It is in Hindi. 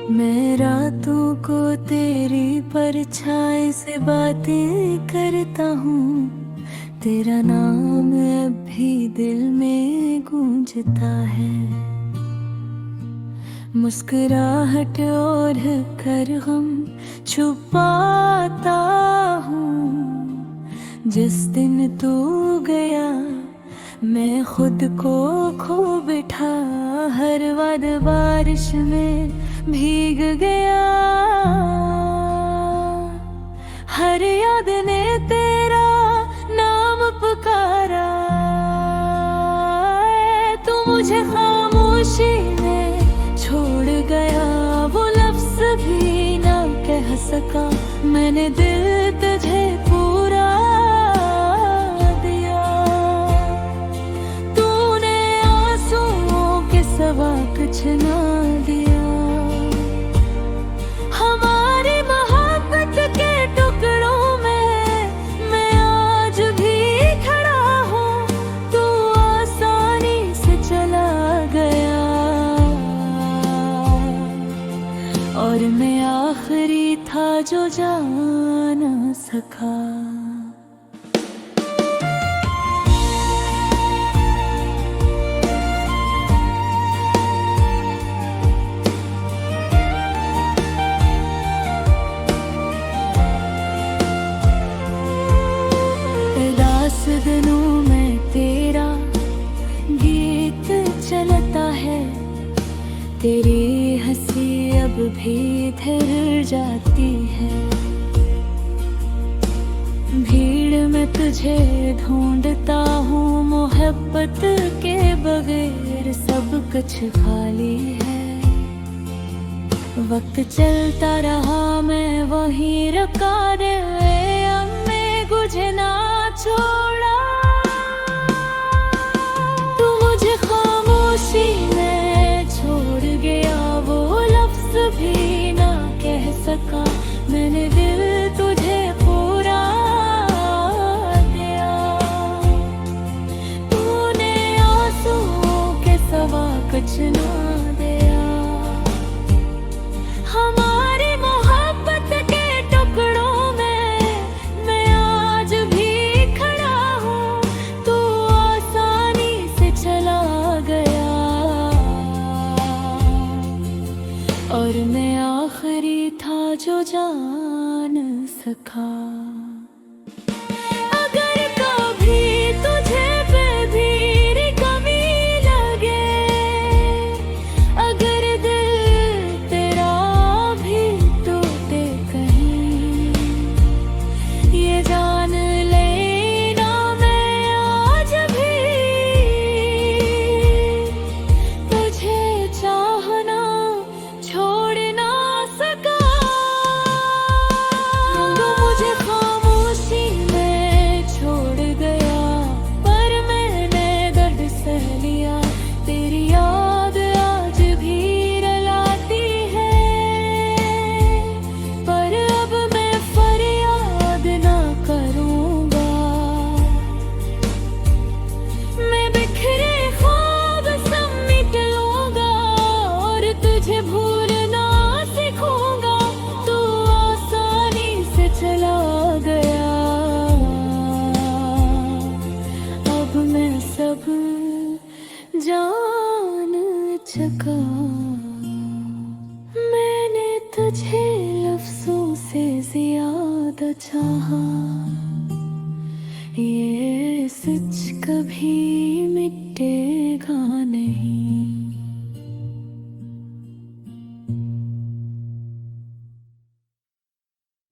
मैं रातों को तेरी परछाई से बातें करता हूँ। तेरा नाम अब भी दिल में गूंजता है। मुस्कुराहट और कर गम छुपाता हूँ। जिस दिन तू गया मैं खुद को खो बैठा। हर वाद बारिश में भीग गया। हर याद ने तेरा नाम पुकारा। तू मुझे खामोशी में छोड़ गया। वो लफ्ज भी ना कह सका। मैंने दिल तुझे पूरा दिया। तूने आंसुओं के सिवा कुछ ना दिया। हमारी मोहब्बत के टुकड़ों में मैं आज भी खड़ा हूँ। तू आसानी से चला गया और मैं आखिरी था जो जा ना सका। दिनों में तेरा गीत चलता है। तेरी हंसी अब भी ठहर जाती है। भीड़ में तुझे ढूंढता हूँ। मोहब्बत के बगैर सब कुछ खाली है। वक्त चलता रहा मैं वहीं रुका रे। हमें मुझे ना छोड़ा। तू मुझे खामोशी में छोड़ गया। वो लफ्ज भी ना कह सका। मैंने दिल तुझे पूरा दिया। तूने आंसुओं के सिवा कुछ ना दिया। हमारी मोहब्बत के टुकड़ों में मैं आज भी खड़ा हूँ। तू आसानी से चला गया और मैं आखिरी था जो जा न सका। अगर कभी तुझे पे भी कमी लगे। अगर दिल तेरा भी टूटे कहीं। ये जान लेना मैं आज भी तुझे चाहना छोड़ ना सका। तू मुझे खामोशी में छोड़ गया पर मैंने दर्द सह लिया। तेरी याद आज भी रुलाती है पर अब मैं फरियाद ना करूँगा। मैं बिखरे ख्वाब समेट लूँगा और तुझे भूलना सीखूँगा। तू आसानी से चला गया अब मैं सब जान चुका। मैंने तुझे लफ्जों से ज्यादा चाहा। ये सच कभी मिटे